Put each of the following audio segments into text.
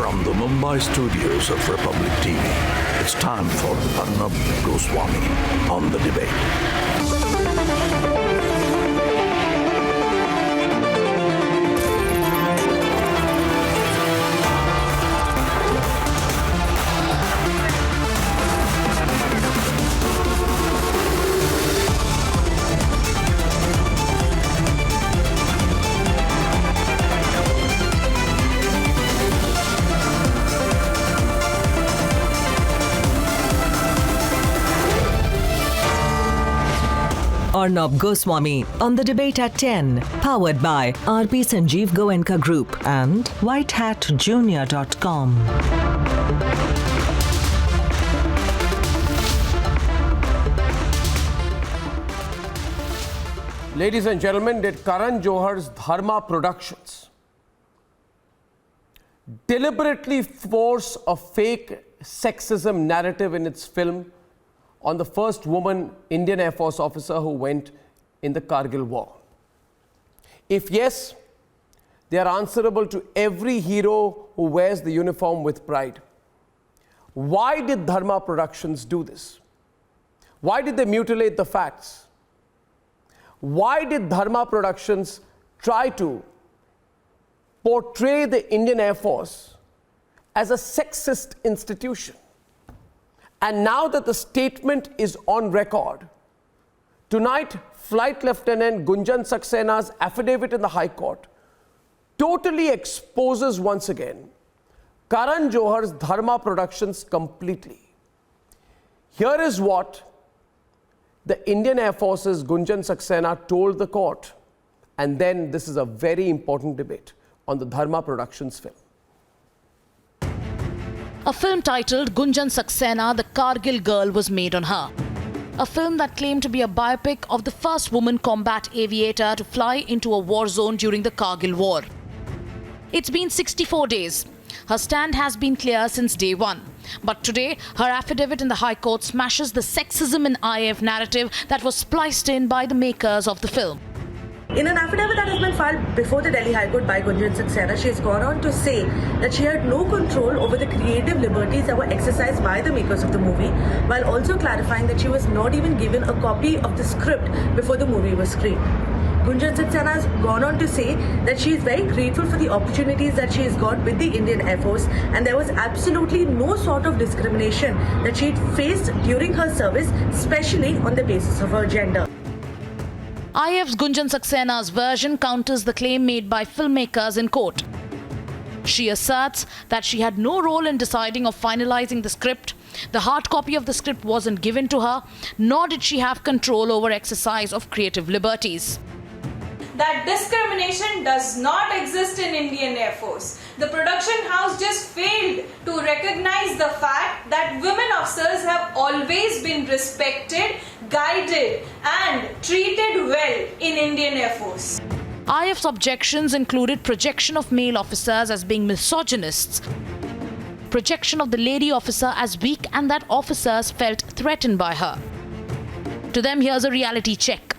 From the Mumbai studios of Republic TV, it's time for Arnab Goswami on the debate. Arnab Goswami on the debate at 10, powered by RP Sanjeev Goenka Group and whitehatjunior.com. Ladies and gentlemen, did Karan Johar's Dharma Productions deliberately force a fake sexism narrative in its film on the first woman Indian Air Force officer who went in the Kargil war? If yes, they are answerable to every hero who wears the uniform with pride. Why did Dharma Productions do this? Why did they mutilate the facts? Why did Dharma Productions try to portray the Indian Air Force as a sexist institution? And now that the statement is on record, tonight, Flight Lieutenant Gunjan Saxena's affidavit in the High Court totally exposes once again Karan Johar's Dharma Productions completely. Here is what the Indian Air Force's Gunjan Saxena told the court, and then this is a very important debate on the Dharma Productions film. A film titled Gunjan Saxena, The Kargil Girl was made on her. A film that claimed to be a biopic of the first woman combat aviator to fly into a war zone during the Kargil War. It's been 64 days. Her stand has been clear since day one. But today, her affidavit in the High Court smashes the sexism and IAF narrative that was spliced in by the makers of the film. In an affidavit that has been filed before the Delhi High Court by Gunjan Saxena, she has gone on to say that she had no control over the creative liberties that were exercised by the makers of the movie, while also clarifying that she was not even given a copy of the script before the movie was screened. Gunjan Saxena has gone on to say that she is very grateful for the opportunities that she has got with the Indian Air Force, and there was absolutely no sort of discrimination that she had faced during her service, especially on the basis of her gender. IAF's Gunjan Saxena's version counters the claim made by filmmakers in court. She asserts that she had no role in deciding or finalizing the script. The hard copy of the script wasn't given to her, nor did she have control over exercise of creative liberties. That discrimination does not exist in Indian Air Force. The production house just failed to recognize the fact that women officers have always been respected, guided and treated well in Indian Air Force. IAF's objections included projection of male officers as being misogynists, projection of the lady officer as weak, and that officers felt threatened by her. To them, here's a reality check.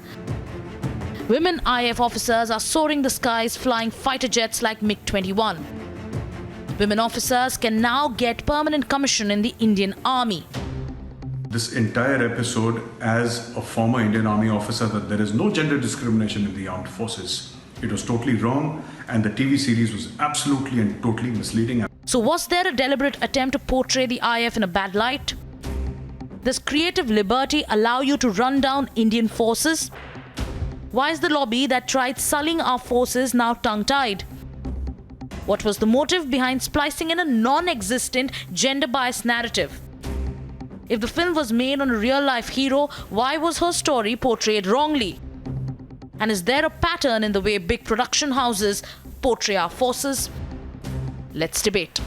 Women IAF officers are soaring the skies flying fighter jets like MiG-21. Women officers can now get permanent commission in the Indian Army. This entire episode, as a former Indian Army officer, that there is no gender discrimination in the armed forces. It was totally wrong, and the TV series was absolutely and totally misleading. So was there a deliberate attempt to portray the IAF in a bad light? Does creative liberty allow you to run down Indian forces? Why is the lobby that tried sullying our forces now tongue-tied? What was the motive behind splicing in a non-existent gender-biased narrative? If the film was made on a real-life hero, why was her story portrayed wrongly? And is there a pattern in the way big production houses portray our forces? Let's debate.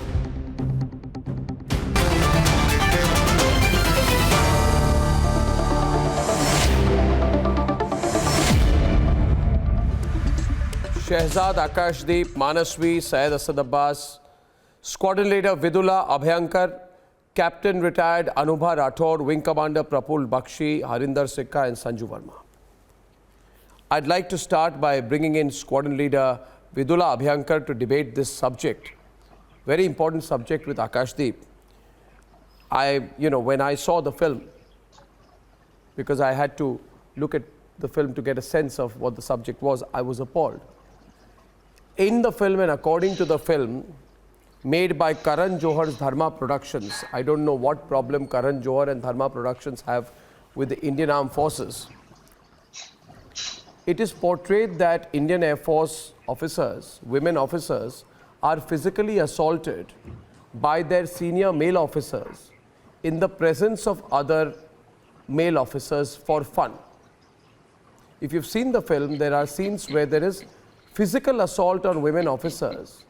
Shehzad Akashdeep, Manasvi, Syed Asad Abbas, Squadron Leader Vidula Abhyankar, Captain Retired Anubha Rathod, Wing Commander Prapul Bakshi, Harinder Sikka and Sanju Verma. I'd like to start by bringing in Squadron Leader Vidula Abhyankar to debate this subject. very important subject with Akashdeep. When I saw the film, because I had to look at the film to get a sense of what the subject was, I was appalled. In the film and according to the film, made by Karan Johar's Dharma Productions, I don't know what problem Karan Johar and Dharma Productions have with the Indian Armed Forces. It is portrayed that Indian Air Force officers, women officers, are physically assaulted by their senior male officers in the presence of other male officers for fun. If you've seen the film, there are scenes where there is physical assault on women officers,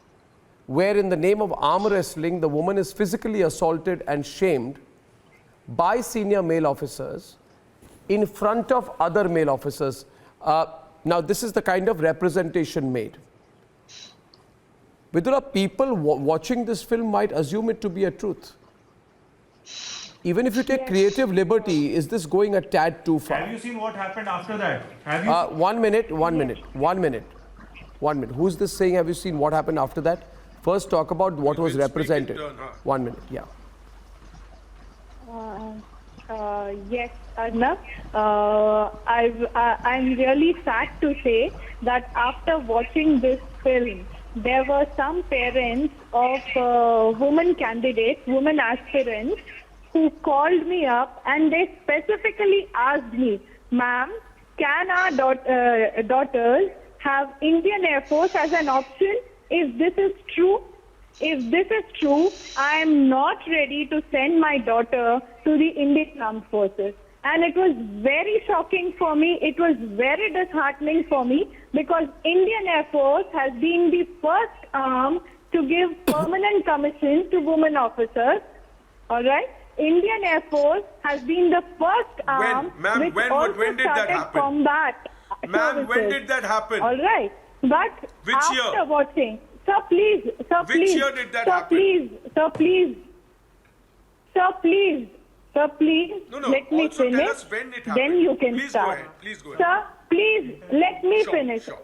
where in the name of arm wrestling, the woman is physically assaulted and shamed by senior male officers in front of other male officers. Now, this is the kind of representation made. Vidula, people watching this film might assume it to be a truth. Even if you take creative liberty, is this going a tad too far? Have you seen what happened after that? Have you 1 minute. Who's this saying, have you seen what happened after that? First, talk about what was represented. 1 minute, yeah. Yes, Arnab. I'm really sad to say that after watching this film, there were some parents of women candidates, women aspirants, who called me up and they specifically asked me, ma'am, can our daughters have Indian Air Force as an option? If this is true, I am not ready to send my daughter to the Indian Armed Forces. And it was very shocking for me. It was very disheartening for me because Indian Air Force has been the first arm to give permanent commission to women officers. All right? Indian Air Force has been the first arm which also started combat Ma'am, when services. did that happen? All right. But Which after year? watching, sir, please, Which year did that happen? Sir, please, No, let me also finish. tell us when it happened. Then you can Please start. go ahead. Please go ahead. Sir, please, let me finish. Sure.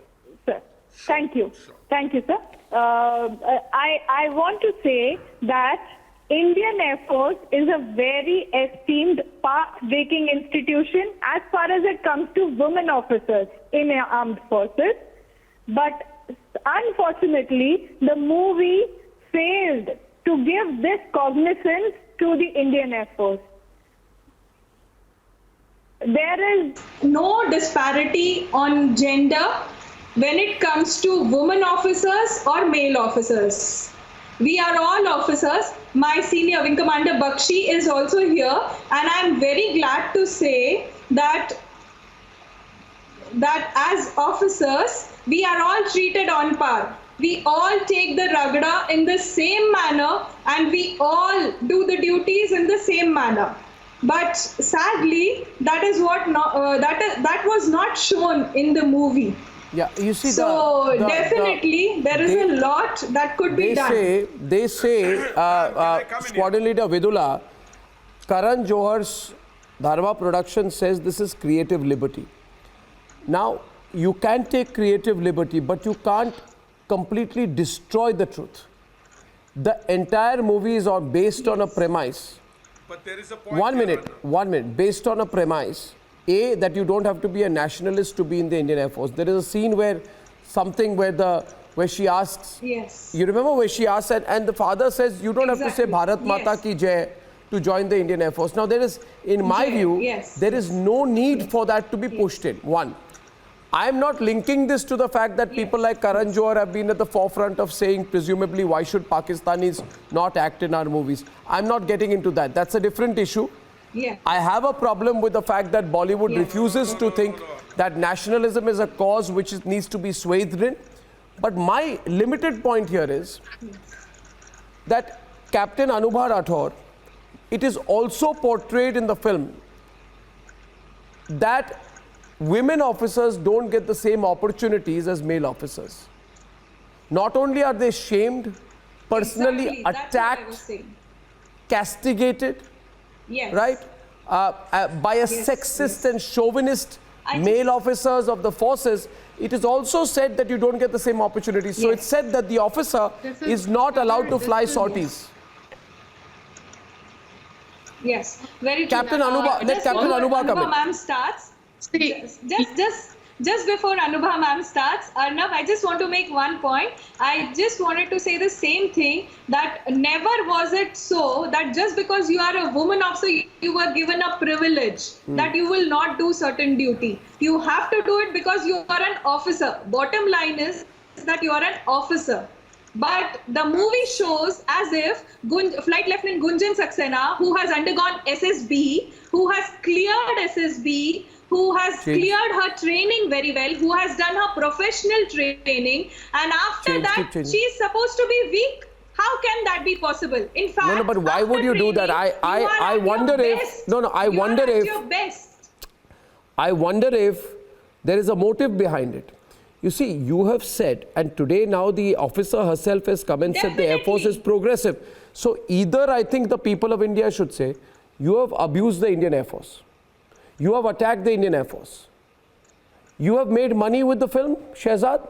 Sir, thank you. Sure. Thank you, sir. I want to say that Indian Air Force is a very esteemed, path-breaking institution as far as it comes to women officers in our armed forces. But unfortunately, the movie failed to give this cognizance to the Indian Air Force. There is no disparity on gender when it comes to women officers or male officers. We are all officers. My senior Wing Commander Bakshi is also here, and I'm very glad to say that as officers, we are all treated on par. We all take the ragda in the same manner, and we all do the duties in the same manner. But sadly, that is what that was not shown in the movie. Yeah, you see, definitely there is a lot that could be done. They say, Squadron Leader Vidula, Karan Johar's Dharma Production says this is creative liberty. Now, you can take creative liberty, but you can't completely destroy the truth. The entire movie is based on a premise. But there is a point. 1 minute. Based on a premise. A, that you don't have to be a nationalist to be in the Indian Air Force. There is a scene where she asks, Yes. you remember where she asks, and the father says, you don't have to say Bharat Mata ki Jai to join the Indian Air Force. Now there is, in my view, there is no need for that to be pushed in. One, I am not linking this to the fact that people like Karan Johar have been at the forefront of saying, presumably, why should Pakistanis not act in our movies? I'm not getting into that. That's a different issue. Yeah. I have a problem with the fact that Bollywood refuses to think that nationalism is a cause which needs to be swathed in. But my limited point here is that Captain Anubha Rathore, it is also portrayed in the film that women officers don't get the same opportunities as male officers. Not only are they shamed, personally attacked, castigated, right, by a sexist and chauvinist male officers of the forces, it is also said that you don't get the same opportunities. So it's said that the officer is not allowed to fly sorties. Yes, very true. Captain Anubha, let Captain Anubha come in. Ma'am starts. Just before Anubha ma'am starts, Arnab, I just want to make one point. I just wanted to say the same thing, that never was it so that just because you are a woman officer, you were given a privilege that you will not do certain duty. You have to do it because you are an officer. Bottom line is that you are an officer. But the movie shows as if Flight Lieutenant Gunjan Saxena, who has undergone SSB, who has cleared SSB, who has cleared her training very well, who has done her professional training, and after that, she is supposed to be weak. How can that be possible? In fact, No, but why would you do that? I wonder if, I wonder if there is a motive behind it. You see, you have said, and today now the officer herself has come and said the Air Force is progressive. So either I think the people of India should say, you have abused the Indian Air Force. You have attacked the Indian Air Force. You have made money with the film, Shehzad?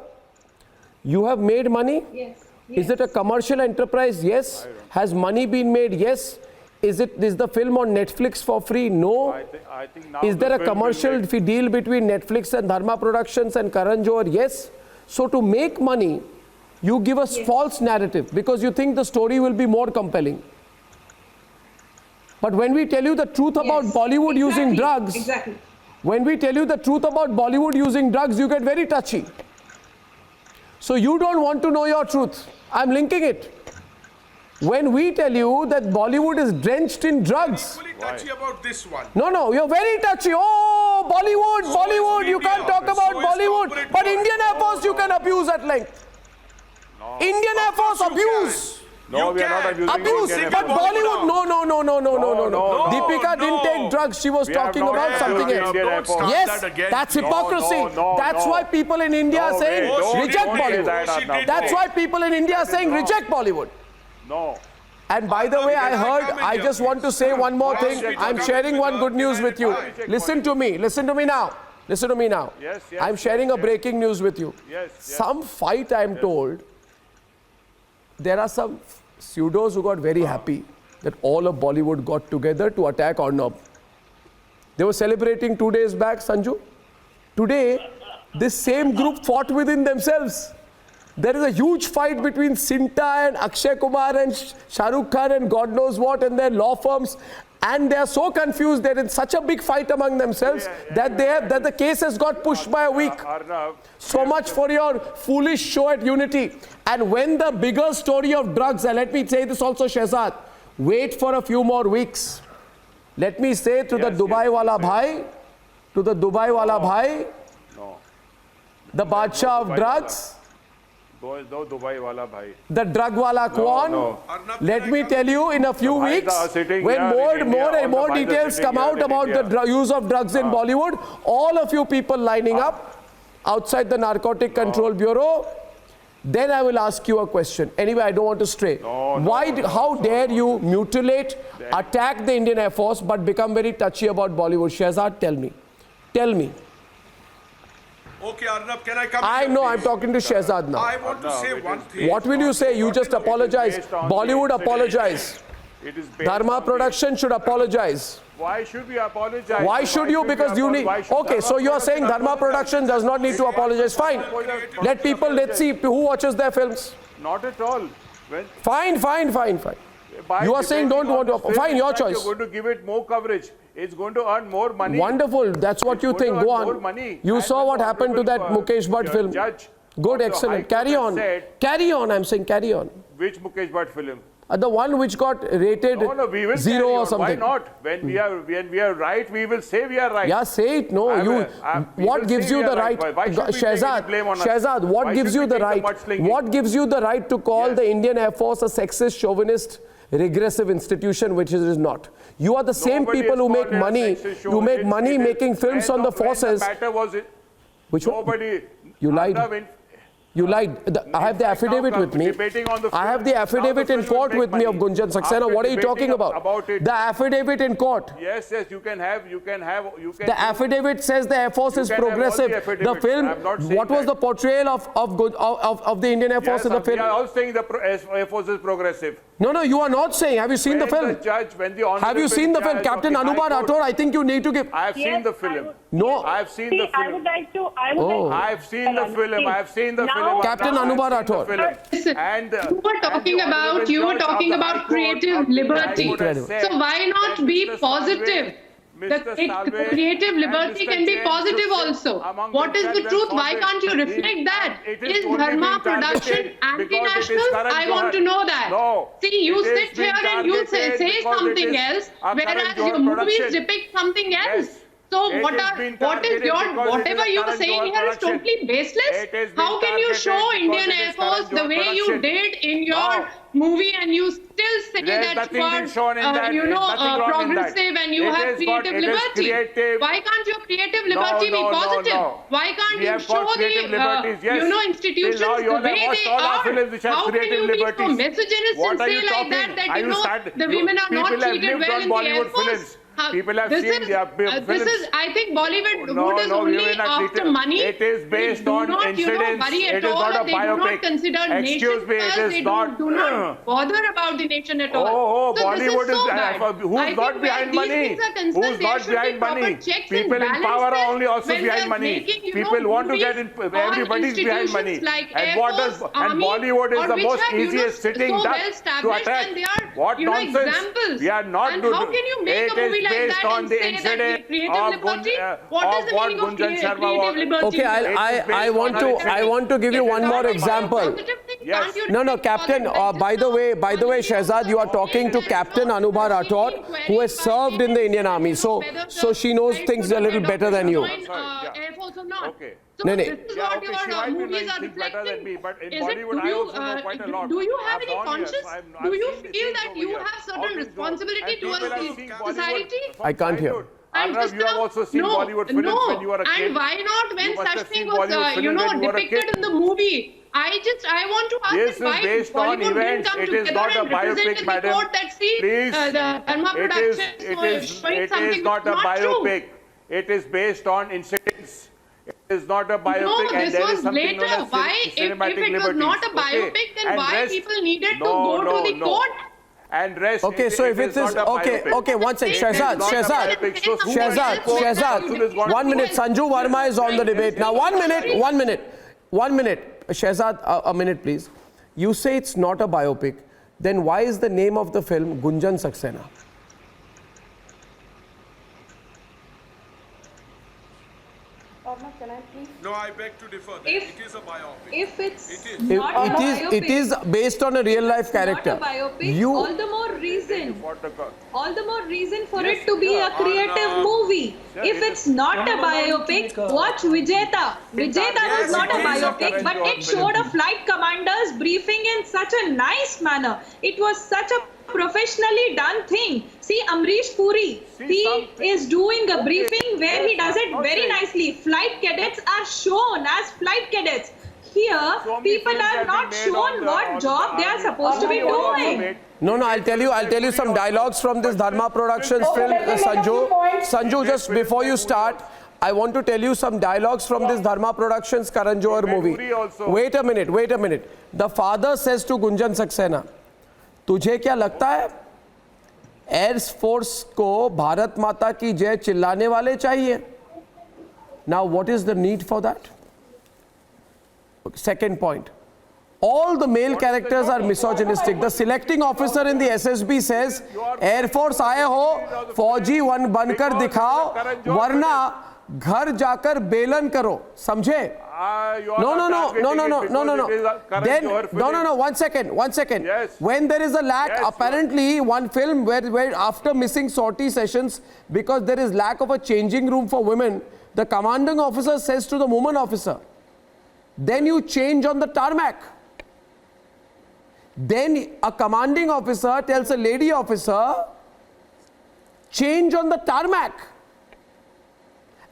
You have made money? Yes. Is it a commercial enterprise? Yes. Has money been made? Yes. Is the film on Netflix for free? No. I think now is there a commercial deal between Netflix and Dharma Productions and Karan Johar? Yes. So to make money, you give us false narrative because you think the story will be more compelling. But when we tell you the truth about Bollywood using drugs, when we tell you the truth about Bollywood using drugs, you get very touchy. So you don't want to know your truth. I'm linking it. When we tell you that Bollywood is drenched in drugs. I'm equally touchy about this one. No, you're very touchy. Oh, Bollywood, you can't talk about Bollywood. But Indian Air Force you can abuse at length. Indian Air Force abuse. No, we are not abusing abuse, but Bollywood, no. Deepika didn't take drugs. She was talking about something else. Yes, that's hypocrisy. That's why people in India are saying reject Bollywood. That's why people in India are saying reject Bollywood. No. And by the way, I just want to say one more thing. I'm sharing one good news with you. Listen to me now. Yes, I'm sharing a breaking news with you. Yes. Some fight, I'm told, there are some pseudos who got very happy that all of Bollywood got together to attack Arnab. They were celebrating 2 days back, Sanju. Today, this same group fought within themselves. There is a huge fight between Sinta and Akshay Kumar and Shah Rukh Khan and God knows what and their law firms. And they are so confused. They're in such a big fight among themselves that the case has got pushed by a week. Arnab, so much for your foolish show at Unity. And when the bigger story of drugs, and let me say this also, Shehzad, wait for a few more weeks. Let me say to the Dubai wala bhai, the Badshah of drugs, the drug wala Kwan. Let me tell you, in a few weeks, when more and more details come out about the use of drugs in Bollywood, all of you people lining up outside the Narcotic Control Bureau, then I will ask you a question. Anyway, I don't want to stray. How dare you mutilate, attack the Indian Air Force, but become very touchy about Bollywood? Shehzad, tell me. Okay, Arnab, can I come in? I know, I'm talking to Shehzad now. I want to say one thing. What will you say? You just apologize. Bollywood apologize. Dharma Production should apologize. Why should we apologize? Why should you? Because you need... Okay, so you are saying Dharma Production does not need to apologize. Fine. Let's see who watches their films. Not at all. Fine. You are saying don't want to... Fine, your choice. You're going to give it more coverage. It's going to earn more money. Wonderful. That's what you think. Go on. You saw what happened to that Mukesh Bhatt film. Good, excellent. Carry on. I'm saying carry on. Which Mukesh Bhatt film? The one which got rated we will 0 or something. Why not? When we are right, we will say we are right. Yeah, say it. No, what gives you the right? Shehzad, what gives you the right? What gives you the right to call the Indian Air Force a sexist, chauvinist, regressive institution, which it is not? You are the same people who make money. You make money making films on the forces. Which one? You lied. You lied. I have the affidavit with me. I have the affidavit in court with me of Gunjan Saxena. What are you talking about? The affidavit in court. Yes, you can have. The affidavit says the Air Force is progressive. The film. What was the portrayal of the Indian Air Force in the film? We are all saying the Air Force is progressive. No, you are not saying. Have you seen the film? Have you seen the film? Captain Anubha Rathore, I think you need to give. I have seen the film. No. I have seen the film. I would like to. I have seen the film. I have seen the film. Captain Anubha Rathore. And you were talking about creative liberty. So why not be positive? The creative liberty can be positive also. What is the truth? Why can't you reflect that? Is Dharma production anti-national? I want to know that. See, you sit here and you say something else, whereas your movies depict something else. So whatever you are saying here is totally baseless? How can you show Indian Air Force the way you did in your movie and you still say that you are progressive and you have creative liberty? Why can't your creative liberty be positive? Why can't you show the institutions the way they are? How can you be so misogynist and say like that the women are not treated well in the Air Force? People have seen their this is, I think Bollywood is only after money. It is based on incidents. It is not a biopic. Excuse me, it is not. Do not bother about the nation at all. Oh, so Bollywood is so who's not behind money? Who's not behind money? People in power are only also behind money. People want to get in. Everybody's behind money. And what does? And Bollywood is the most easiest sitting duck to attack. What nonsense? Examples. We are not. And how can you make a movie based on the incident of what Gunjan Sharma was. Okay, I want to give you one more example. Yes. No, Captain. By the way, Shehzad, you are talking to Captain Anubha Rathore, who has served in the Indian Army. So she knows things a little better than you. Okay. So this is what your movies are reflecting. But in Bollywood, I also know quite a lot. Do you have any conscience? Do you feel that you have certain responsibility towards the society? I can't hear. Arnab, you have also seen Bollywood films when you were a kid. And why not when such thing was, depicted in the movie? I want to ask why Bollywood didn't come together and represent the court that Please, the Dharma production it is not a biopic. It is based on incidents. It is not a biopic, and there is something known as cinematic liberty. If it was not a biopic, then why people needed to go to the court? And rest. Okay, so if it is okay, one second, Shehzad. 1 minute. Sanju Verma is on the debate now. 1 minute. Shehzad, a minute, please. You say it's not a biopic. Then why is the name of the film Gunjan Saxena? Can I please? No, I beg to differ. It is a biopic. If it's not a biopic, it is based on a real life character. Not a biopic. All the more reason for it to be a creative movie. If it's not a biopic, watch Vijeta. Vijeta was not a biopic, but it showed a flight commander's briefing in such a nice manner. It was such a professionally done thing. See, Amrish Puri, he is doing a briefing where he does it very nicely. Flight cadets are shown as flight cadets. Here, people are not shown what job they are supposed to be doing. No, I'll tell you some dialogues from this Dharma Productions film, Sanju, just before you start, I want to tell you some dialogues from this Dharma Productions Karan Johar movie. Wait a minute. The father says to Gunjan Saxena, तुझे क्या लगता है air force को भारत माता की जय चिल्लाने वाले चाहिए? Now what is the need for that? Second point, all the male characters are misogynistic. The selecting officer in the SSB says, Air Force आए हो, फौजी वन बनकर दिखाओ, वरना घर जाकर बेलन करो, समझे? No. Then, no. 1 second. Yes. When there is a lack, apparently one film where after missing sortie sessions, because there is lack of a changing room for women, the commanding officer says to the woman officer, then you change on the tarmac. Then a commanding officer tells a lady officer, change on the tarmac.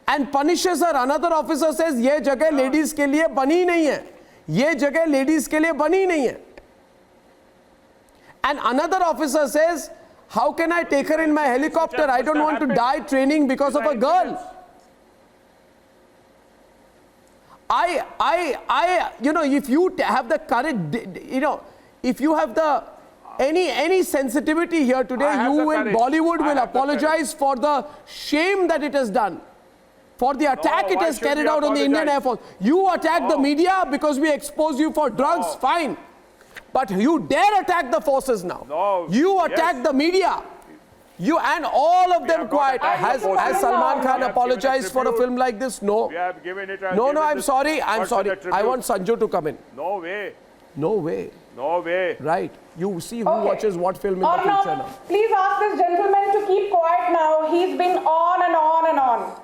And punishes her. Another officer says, ये जगह ladies के लिए बनी नहीं है. ये जगह ladies के लिए बनी नहीं है. And another officer says, how can I take her in my helicopter? I don't want to die training because of a girl. You know, if you have the courage, you know, if you have the any sensitivity here today, you in Bollywood will apologize for the shame that it has done, for the attack it has carried out on the Indian Air Force. You attack the media because we expose you for drugs, fine. But you dare attack the forces now. No. You attack the media. You and all of them quiet. Has Salman Khan apologized for a film like this? No. We have given it. No, I'm sorry. I'm sorry. I want Sanju to come in. No way. No way. No way. Right. You see who watches what film in the future now. Please ask this gentleman to keep quiet now. He's been on and on and on.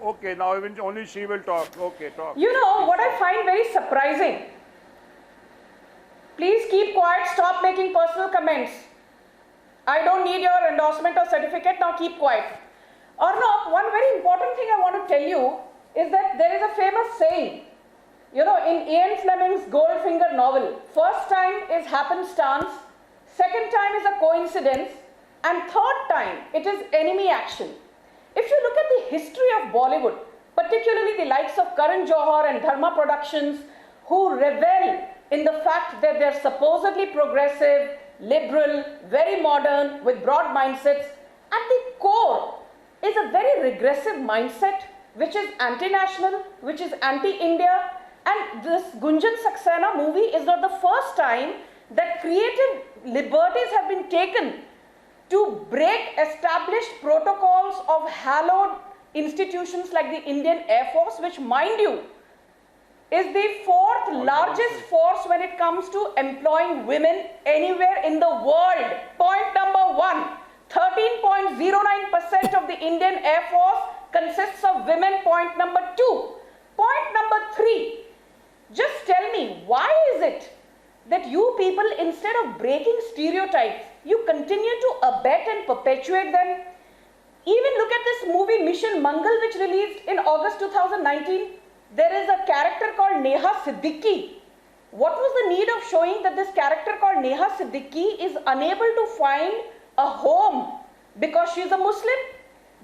Okay, now even only she will talk. Okay, talk. You know what I find very surprising? Please keep quiet. Stop making personal comments. I don't need your endorsement or certificate. Now keep quiet. Arnab, one very important thing I want to tell you is that there is a famous saying, you know, in Ian Fleming's Goldfinger novel, first time is happenstance, second time is a coincidence, and third time it is enemy action. If you look at the history of Bollywood, particularly the likes of Karan Johar and Dharma Productions, who revel in the fact that they're supposedly progressive, liberal, very modern, with broad mindsets, at the core is a very regressive mindset, which is anti-national, which is anti-India. And this Gunjan Saxena movie is not the first time that creative liberties have been taken to break established protocols of hallowed institutions like the Indian Air Force, which, mind you, is the fourth largest force when it comes to employing women anywhere in the world. Point number one, 13.09% of the Indian Air Force consists of women. Point number two. Point number three, just tell me, why is it that you people, instead of breaking stereotypes, you continue to abet and perpetuate them? Even look at this movie Mission Mangal, which released in August 2019. There is a character called Neha Siddiqui. What was the need of showing that this character called Neha Siddiqui is unable to find a home because she is a Muslim?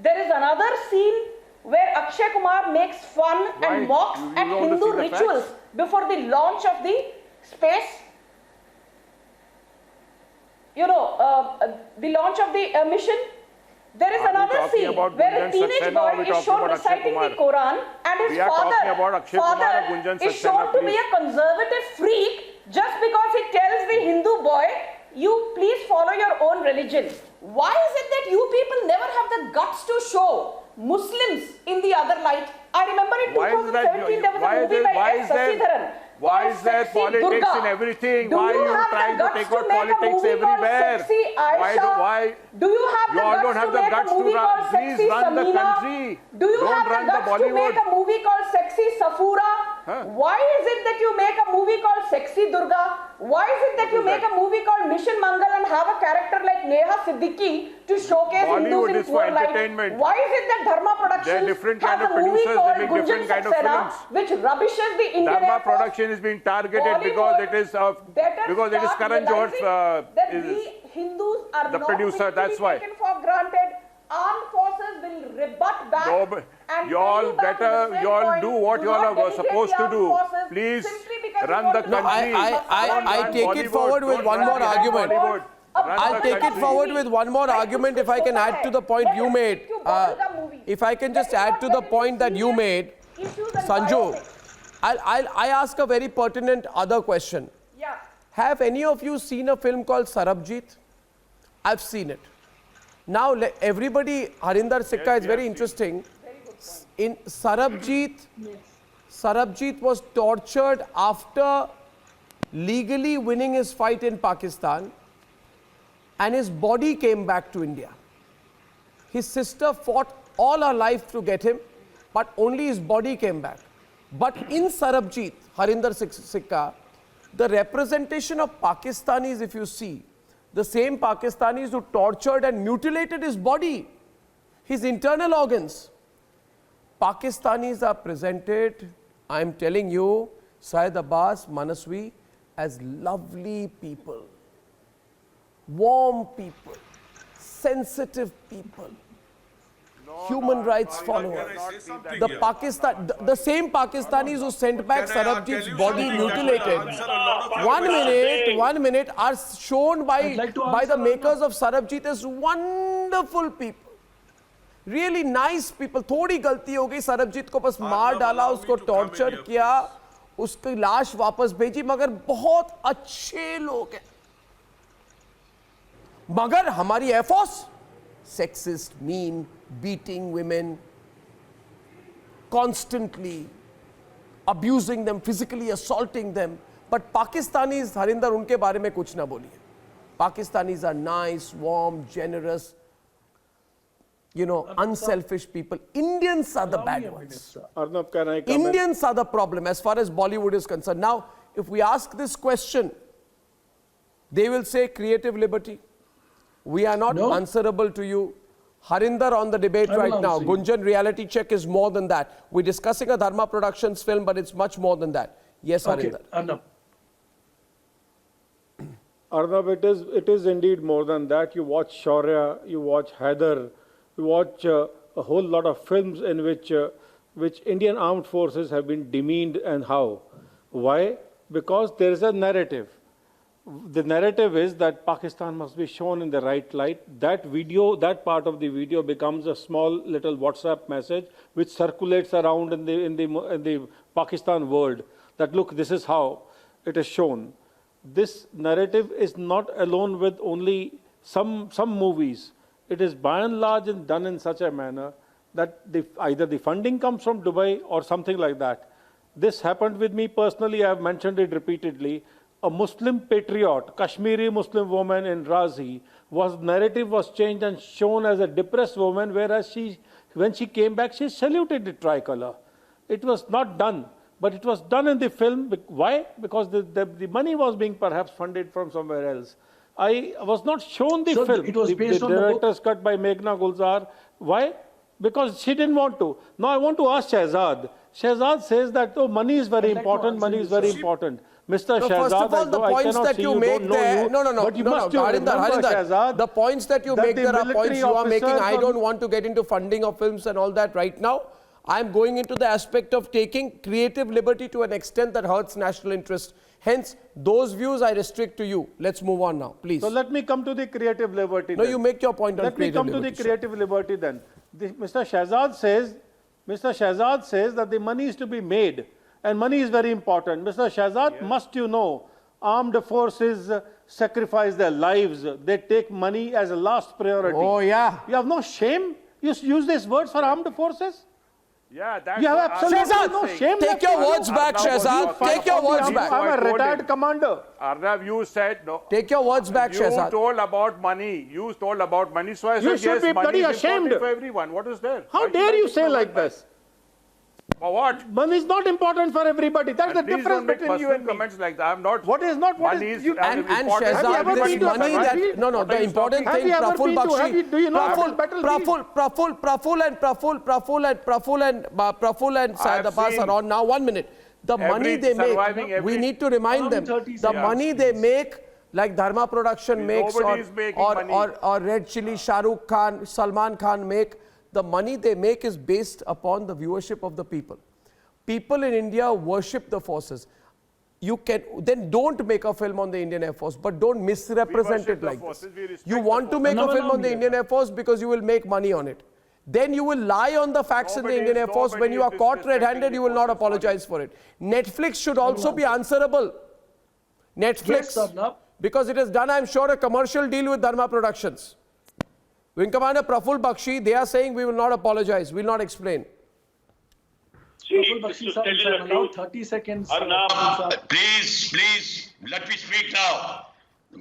There is another scene where Akshay Kumar makes fun and mocks at Hindu rituals before the launch of the space. You know, the launch of the mission. There is another scene where a teenage boy is shown reciting the Quran and his father is shown to be a conservative freak just because he tells the Hindu boy, you please follow your own religion. Why is it that you people never have the guts to show Muslims in the other light? I remember in 2017 there was a movie by S. Sasidharan. Why is there politics in everything? Why are you trying to take out politics everywhere? Do you have the guts to make a movie called Sexy Samina? Do you have the guts to make a movie called Sexy Safura? Why is it that you make a movie called Sexy Durga? Why is it that you make a movie called Mission Mangal and have a character like Neha Siddiqui to showcase Hindus in poor light? Why is it that Dharma Productions has a movie called Gunjan Saxena which rubbishes the Indian Air Dharma Force? Production is being targeted because it is Karan Johar's Hindus are the producer. That's why. Taken for granted. Armed forces will rebut back. No, but you all better, you all do what you all are supposed to do. Please run the country. I take it forward with one more argument. I'll take it forward with one more argument if I can add to the point you made. If I can just add to the point that you made, Sanju, I ask a very pertinent other question. Yeah. Have any of you seen a film called Sarabjit? I've seen it. Now, everybody, Harinder Sikka is very interesting. In Sarabjit, Sarabjit was tortured after legally winning his fight in Pakistan, and his body came back to India. His sister fought all her life to get him, but only his body came back. But in Sarabjit, Harinder Sikka, the representation of Pakistanis, if you see, the same Pakistanis who tortured and mutilated his body, his internal organs, Pakistanis are presented I'm telling you, Syed Abbas, Manaswi, as lovely people, warm people, sensitive people, human rights followers. The same Pakistanis who sent back Sarabjit's body mutilated, 1 minute, are shown by the makers of Sarabjit as wonderful people. Really nice people. थोड़ी गलती हो गई, सरबजीत को बस मार डाला, उसको torture किया, उसकी लाश वापस भेजी, मगर बहुत अच्छे लोग हैं. मगर हमारी air force sexist, mean, beating women, constantly abusing them, physically assaulting them. But Pakistanis, Harinder, उनके बारे में कुछ ना बोलिए. Pakistanis are nice, warm, generous, unselfish people. Indians are the bad ones. Arnab, can I comment? Indians are the problem as far as Bollywood is concerned. Now, if we ask this question, they will say creative liberty. We are not answerable to you. Harinder on the debate right now. Gunjan, reality check is more than that. We're discussing a Dharma Productions film, but it's much more than that. Yes, Harinder. Arnab. Arnab, it is indeed more than that. You watch Shaurya, you watch Haider, you watch a whole lot of films in which Indian armed forces have been demeaned, and how? Why? Because there is a narrative. The narrative is that Pakistan must be shown in the right light. That that part of the video becomes a small little WhatsApp message which circulates around in the Pakistan world. That look, this is how it is shown. This narrative is not alone with only some movies. It is by and large done in such a manner that either the funding comes from Dubai or something like that. This happened with me personally. I have mentioned it repeatedly. A Muslim patriot, Kashmiri Muslim woman in Razi, narrative was changed and shown as a depressed woman, whereas when she came back, she saluted the tricolor. It was not done, but it was done in the film. Why? Because the money was being perhaps funded from somewhere else. I was not shown the film. It was based on the director's cut by Meghna Gulzar. Why? Because she didn't want to. Now I want to ask Shehzad. Shehzad says that money is very important. Money is very important. Mr. Shehzad, first of all, the points that you make there, Harinder, the points that you make there are points you are making. I don't want to get into funding of films and all that right now. I'm going into the aspect of taking creative liberty to an extent that hurts national interest. Hence, those views I restrict to you. Let's move on now, please. So let me come to the creative liberty. No, you make your point on creative liberty. Let me come to the creative liberty then. Mr. Shehzad says that the money is to be made. And money is very important. Mr. Shehzad, must you know, armed forces sacrifice their lives. They take money as a last priority. Oh, yeah. You have no shame? You use these words for armed forces? Yeah, that's you have absolutely no shame. Take your words back, Shehzad. Take your words back. I'm a retired commander. Arnab, you said no. Take your words back, Shehzad. You told about money. So I said, you should be bloody ashamed. For everyone. What is there? How dare you say like this? For what? Money is not important for everybody. That's the difference between you and me. Comments like that. I'm not. What is not? What is you? And Shehzad, this money that the important thing. Praful Bakshi. Do you know Praful and Syed Abbas are on now. 1 minute. The money they make. We need to remind them. The money they make, like Dharma Production makes, or Red Chilli, Shah Rukh Khan, Salman Khan make. The money they make is based upon the viewership of the people. People in India worship the forces. You can then don't make a film on the Indian Air Force, but don't misrepresent it like this. You want to make a film on the Indian Air Force because you will make money on it. Then you will lie on the facts in the Indian Air Force. When you are caught red-handed, you will not apologize for it. Netflix should also be answerable. Netflix, because it has done, I'm sure, a commercial deal with Dharma Productions. Wing Commander Praful Bakshi, they are saying we will not apologize, we will not explain. Praful Bakshi, sir, allow 30 seconds. Arnab, please, let me speak now.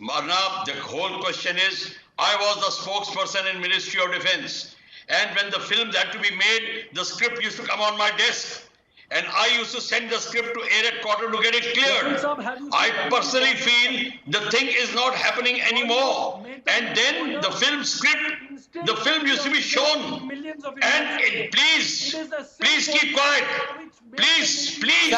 Arnab, the whole question is, I was the spokesperson in Ministry of Defense. And when the films had to be made, the script used to come on my desk. And I used to send the script to Air Headquarters to get it cleared. I personally feel the thing is not happening anymore. And then the film script, the film used to be shown. And please keep quiet. Please, please.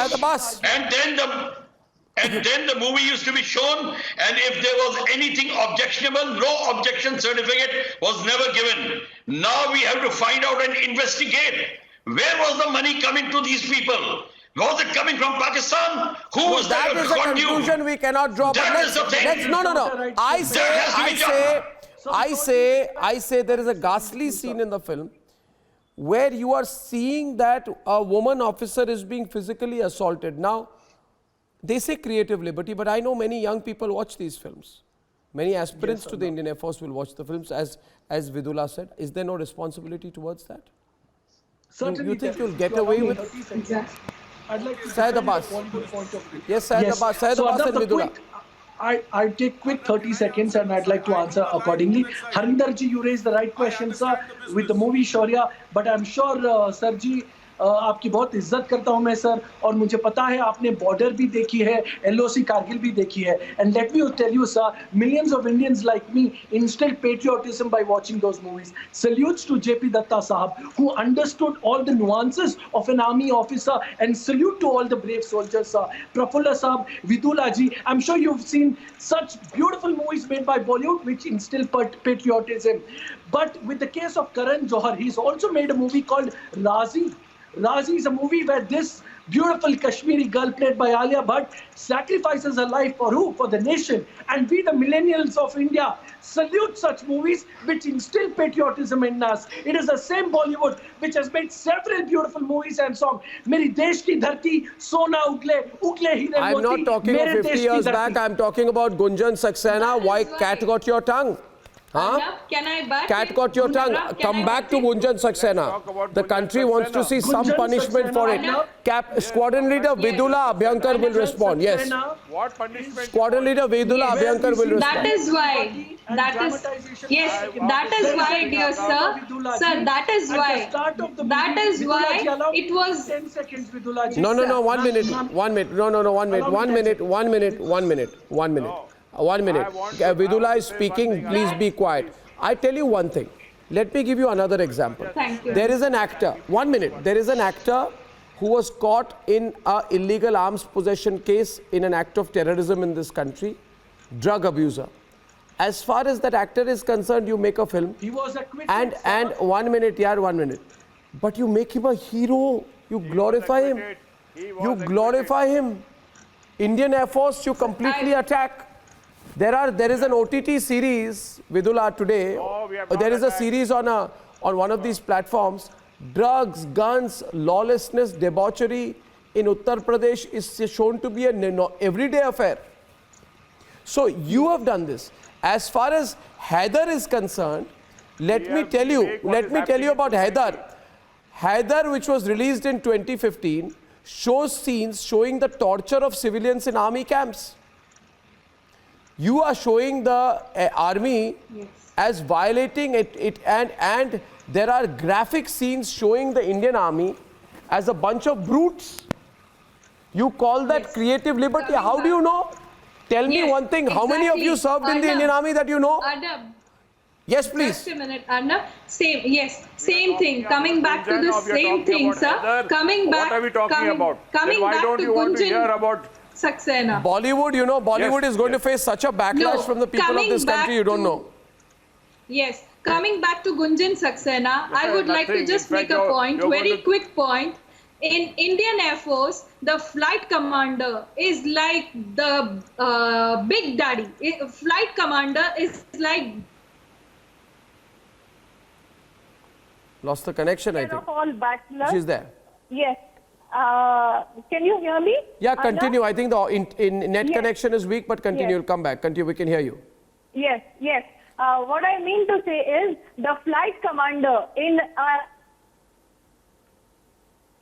And then the movie used to be shown, and if there was anything objectionable, no objection certificate was never given. Now we have to find out and investigate. Where was the money coming to these people? Was it coming from Pakistan? Who was that? That is a conclusion we cannot draw. No. I say there is a ghastly scene in the film where you are seeing that a woman officer is being physically assaulted. Now, they say creative liberty, but I know many young people watch these films. Many aspirants to the Indian Air Force will watch the films, as Vidula said. Is there no responsibility towards that? Certainly. You think you'll get away with it? I'd like to Syed Abbas. Yes, Syed Abbas and Vidula. I take quick 30 seconds and I'd like to answer accordingly. Harinder ji, you raised the right question, sir, with the movie Shaurya, but I'm sure, sir ji, आपकी बहुत इज्जत करता हूं मैं sir, और मुझे पता है आपने बॉर्डर भी देखी है, LOC कारगिल भी देखी है, and let me tell you sir, millions of Indians like me instilled patriotism by watching those movies. Salutes to JP Datta sahab, who understood all the nuances of an army officer, and salute to all the brave soldiers sir. Prafulla sahab, Vidula ji, I'm sure you've seen such beautiful movies made by Bollywood which instill patriotism. But with the case of Karan Johar, he's also made a movie called Razi. Razi is a movie where this beautiful Kashmiri girl played by Alia Bhatt sacrifices her life for who? For the nation. And we, the millennials of India, salute such movies which instill patriotism in us. It is the same Bollywood which has made several beautiful movies and songs. Meri desh ki dharti, sona ugle hire moti. I'm not talking of 50 years back. I'm talking about Gunjan Saxena. Why cat got your tongue? Huh? Can I back Cat got your tongue. Come back to Gunjan Saxena. The country wants to see some punishment for it. Squadron leader Vidula Abhyankar will respond. Yes. What punishment? Squadron leader Vidula Abhyankar will respond. That is why. That is why, dear sir. Sir, that is why it was 10 seconds, Vidula ji. No, 1 minute. 1 minute. No, 1 minute. 1 minute. Vidula is speaking, please be quiet. I tell you one thing. Let me give you another example. Thank you. There is an actor, 1 minute. There is an actor who was caught in an illegal arms possession case in an act of terrorism in this country, drug abuser. As far as that actor is concerned, you make a film. He was acquitted. And 1 minute, 1 minute. But you make him a hero. You glorify him. You glorify him. Indian Air Force, you completely attack. There is an OTT series, Vidula, today. There is a series on one of these platforms. Drugs, guns, lawlessness, debauchery in Uttar Pradesh is shown to be an everyday affair. So you have done this. As far as Haider is concerned, let me tell you about Haider. Haider, which was released in 2015, shows scenes showing the torture of civilians in army camps. You are showing the army as violating it, and there are graphic scenes showing the Indian army as a bunch of brutes. You call that creative liberty? How do you know? Tell me one thing. How many of you served in the Indian army that you know? Arnab. Yes, please. Just a minute, Arnab. Same thing. Coming back to the same thing, sir. Coming back. What are we talking about? Coming why back don't to you want to hear Gunjan about Saxena. Bollywood is going to face such a backlash from the people of this country, you don't know. Yes. Coming back to Gunjan Saxena, I would like to just make a point, very quick point. In Indian Air Force, the flight commander is like the big daddy. Flight commander is like... Lost the connection, I think. She's there. Yes. Can you hear me? Yeah, continue. I think the net connection is weak, but continue. Come back. Continue. We can hear you. Yes. What I mean to say is the flight commander in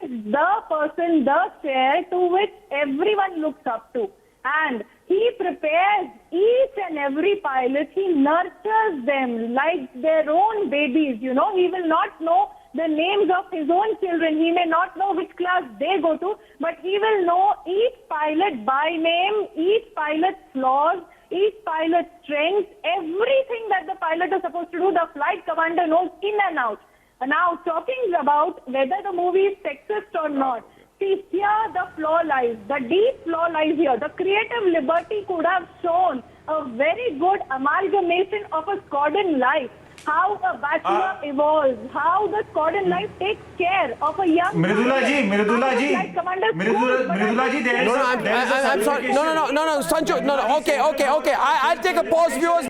the person, the chair to which everyone looks up to. And he prepares each and every pilot. He nurtures them like their own babies. You know, he will not know the names of his own children. He may not know which class they go to, but he will know each pilot by name, each pilot's flaws, each pilot's strengths, everything that the pilot is supposed to do, the flight commander knows in and out. Now, talking about whether the movie is sexist or not, See, here the flaw lies. The deep flaw lies here. The creative liberty could have shown a very good amalgamation of a Scotland life. How a bachelor evolves, how the Scotland life takes care of a young Mridula ji, there is I'm sorry. No, Sanju. No. Okay. I'll take a pause, viewers.